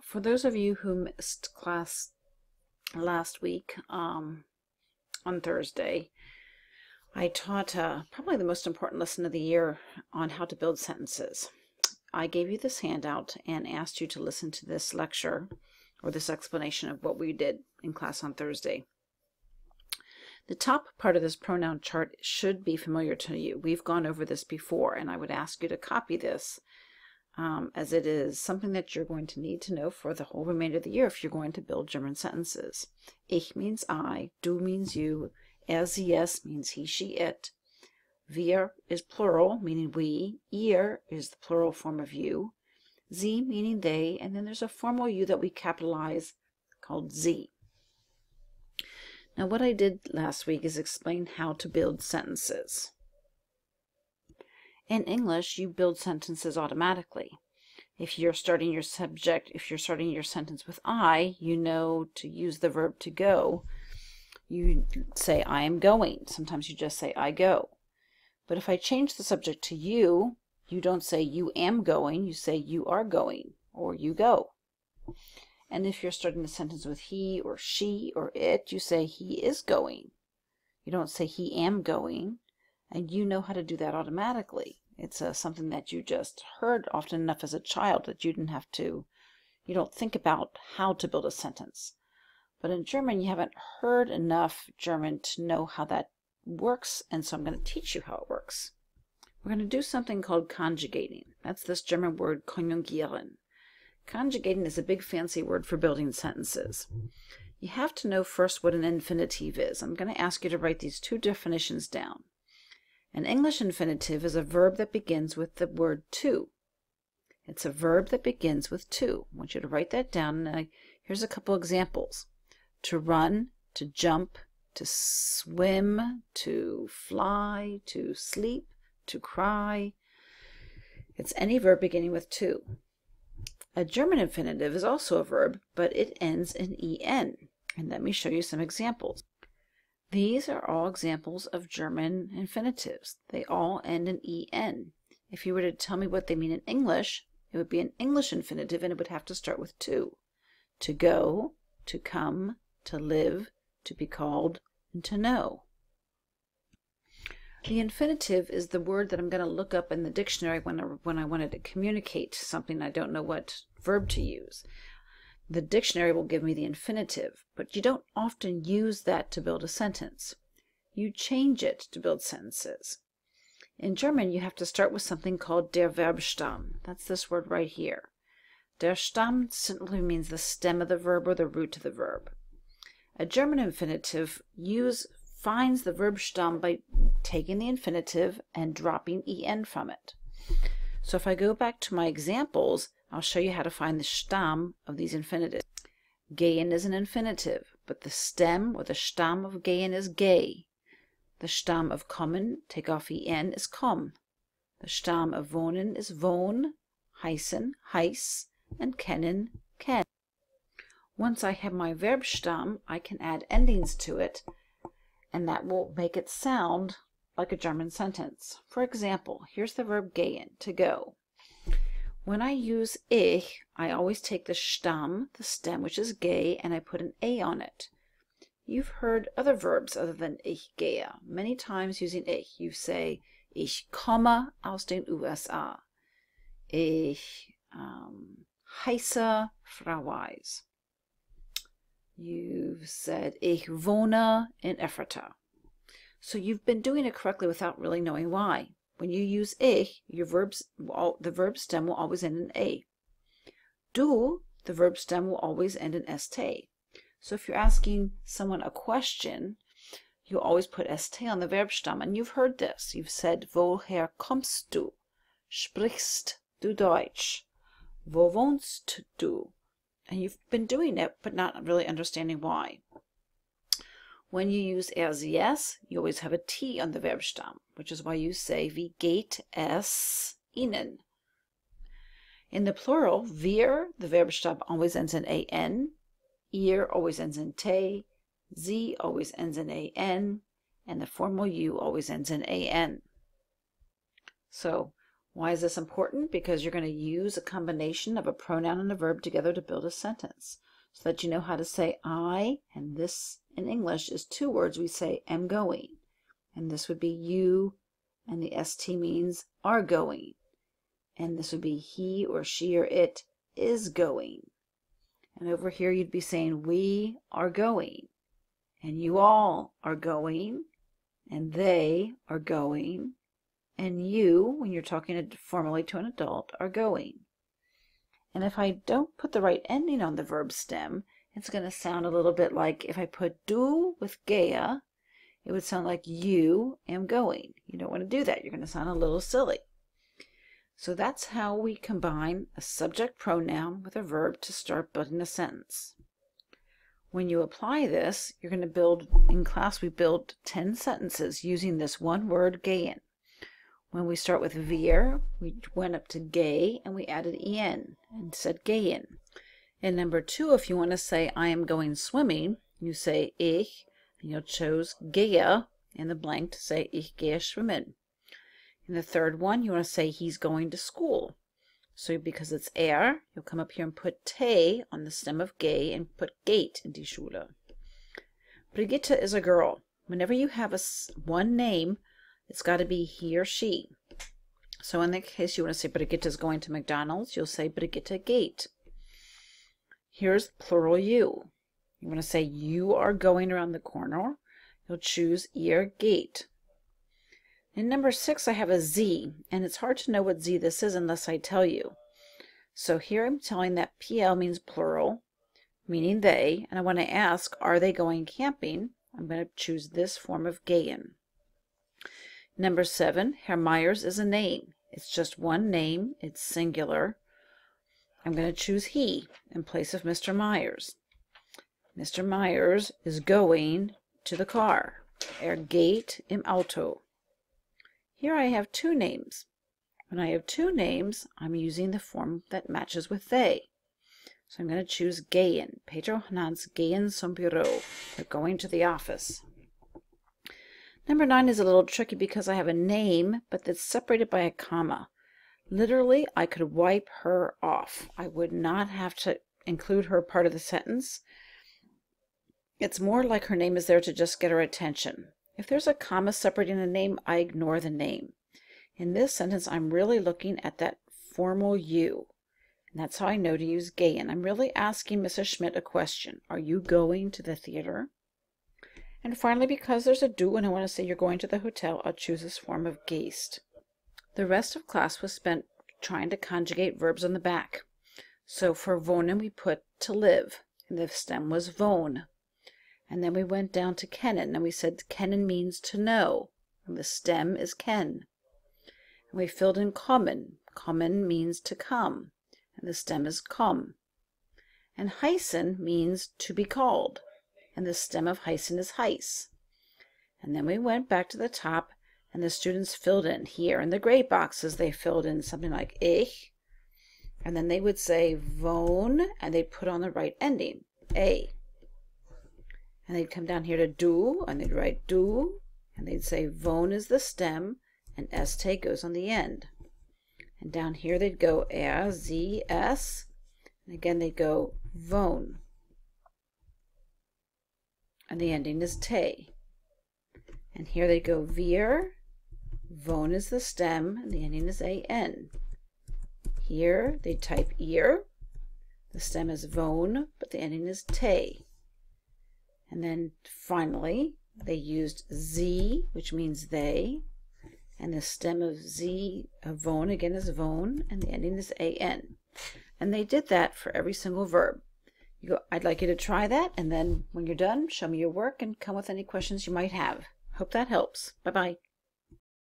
For those of you who missed class last week on Thursday, I taught probably the most important lesson of the year on how to build sentences. I gave you this handout and asked you to listen to this lecture or this explanation of what we did in class on Thursday. The top part of this pronoun chart should be familiar to you. We've gone over this before, and I would ask you to copy this as it is something that you're going to need to know for the whole remainder of the year if you're going to build German sentences. Ich means I, du means you, er, sie, es means he, she, it. Wir is plural, meaning we. Ihr is the plural form of you. Sie meaning they, and then there's a formal you that we capitalize called sie. Now what I did last week is explain how to build sentences. In English, you build sentences automatically. If you're starting your sentence with I, you know to use the verb to go. You say, I am going. Sometimes you just say, I go. But if I change the subject to you, you don't say you am going, you say you are going, or you go. And if you're starting a sentence with he or she or it, you say he is going. You don't say he am going. And you know how to do that automatically. It's something that you just heard often enough as a child that you don't think about how to build a sentence. But in German, you haven't heard enough German to know how that works, and so I'm going to teach you how it works. We're going to do something called conjugating. That's this German word konjugieren. Conjugating is a big fancy word for building sentences. You have to know first what an infinitive is. I'm going to ask you to write these two definitions down. An English infinitive is a verb that begins with the word to. It's a verb that begins with to. I want you to write that down. And here's a couple examples. To run, to jump, to swim, to fly, to sleep, to cry. It's any verb beginning with to. A German infinitive is also a verb, but it ends in en. And let me show you some examples. These are all examples of German infinitives. They all end in en. If you were to tell me what they mean in English, it would be an English infinitive and it would have to start with to. To go, to come, to live, to be called, and to know. The infinitive is the word that I'm going to look up in the dictionary when I wanted to communicate something I don't know what verb to use. The dictionary will give me the infinitive, but you don't often use that to build a sentence. You change it to build sentences. In German, you have to start with something called der Verbstamm. That's this word right here. Der Stamm simply means the stem of the verb or the root of the verb. A German infinitive finds the Verbstamm by taking the infinitive and dropping en from it. So if I go back to my examples, I'll show you how to find the Stamm of these infinitives. Gehen is an infinitive, but the stem or the Stamm of gehen is geh. The Stamm of kommen, take off en, is komm. The Stamm of wohnen is wohn, heißen, heiß, and kennen, kenn. Once I have my Verbstamm, I can add endings to it, and that will make it sound like a German sentence. For example, here's the verb gehen, to go. When I use ich, I always take the Stamm, the stem, which is geh, and I put an a on it. You've heard other verbs other than ich gehe. Many times using ich, you say, ich komme aus den USA. Ich heiße Frau Weiss. You've said, ich wohne in Ephrata. So you've been doing it correctly without really knowing why. When you use ich, the verb stem will always end in a. Du, the verb stem will always end in st. So if you're asking someone a question, you'll always put st on the verb stem. And you've heard this. You've said, woher kommst du? Sprichst du Deutsch? Wo wohnst du? And you've been doing it, but not really understanding why. When you use er, sie, es, you always have a T on the Verbstamm, which is why you say, wie geht es Ihnen? In the plural, wir, the Verbstamm always ends in an, ihr always ends in te, sie always ends in an, and the formal you always ends in an. So Why is this important? Because you're going to use a combination of a pronoun and a verb together to build a sentence, so that you know how to say I, and this in English is two words we say am going. And this would be you, and the st means are going. And this would be he or she or it is going. And over here you'd be saying we are going, and you all are going, and they are going, and you, when you're talking formally to an adult, are going. And if I don't put the right ending on the verb stem, it's going to sound a little bit like if I put du with gehe, it would sound like you am going. You don't want to do that. You're going to sound a little silly. So that's how we combine a subject pronoun with a verb to start building a sentence. When you apply this, you're going to build, in class we build 10 sentences using this one word gehen. When we start with wir, we went up to gay and we added en and said gehen. In number 2, if you want to say I am going swimming, you say ich, and you'll choose gehe in the blank to say ich gehe schwimmen. In the third one, you want to say he's going to school. So because it's you'll come up here and put te on the stem of gay and put geht in die Schule. Brigitte is a girl. Whenever you have one name, it's got to be he or she. So in that case, you want to say Brigitte is going to McDonald's, you'll say Brigitte geht. Here's plural you. You want to say you are going around the corner, you'll choose ihr geht. In number 6, I have a Z, and it's hard to know what Z this is unless I tell you. So here I'm telling that PL means plural, meaning they, and I want to ask, are they going camping? I'm going to choose this form of gehen. Number 7, Herr Myers is a name. It's just one name, it's singular. I'm going to choose he in place of Mr. Myers. Mr. Myers is going to the car. Geht im Auto. Here I have 2 names. When I have 2 names, I'm using the form that matches with they. So I'm going to choose gehen. Pedro und Hans gehen zum Büro. They're going to the office. Number 9 is a little tricky because I have a name, but that's separated by a comma. Literally, I could wipe her off. I would not have to include her part of the sentence. It's more like her name is there to just get her attention. If there's a comma separating a name, I ignore the name. In this sentence, I'm really looking at that formal you. And that's how I know to use gehen. I'm really asking Mrs. Schmidt a question. Are you going to the theater? And finally, because there's a du and I want to say you're going to the hotel, I'll choose this form of gehst. The rest of class was spent trying to conjugate verbs on the back. So for wohnen, we put to live, and the stem was wohn. And then we went down to kennen, and we said kennen means to know, and the stem is ken. And we filled in kommen. Kommen means to come, and the stem is komm. And heißen means to be called, and the stem of heißen is heiß. And then we went back to the top, and the students filled in here. In the gray boxes, they filled in something like ich, and then they would say wohn, and they'd put on the right ending, a. And they'd come down here to du, and they'd write du, and they'd say wohn is the stem, and st goes on the end. And down here they'd go sie, s, and again they'd go wohn. And the ending is te. And here they go wir, wohn is the stem, and the ending is an. Here they type ihr, the stem is wohn, but the ending is te. And then finally, they used sie, which means they, and the stem of wohn again is wohn, and the ending is an. And they did that for every single verb. I'd like you to try that, and then when you're done, show me your work and come with any questions you might have. Hope that helps. Bye-bye.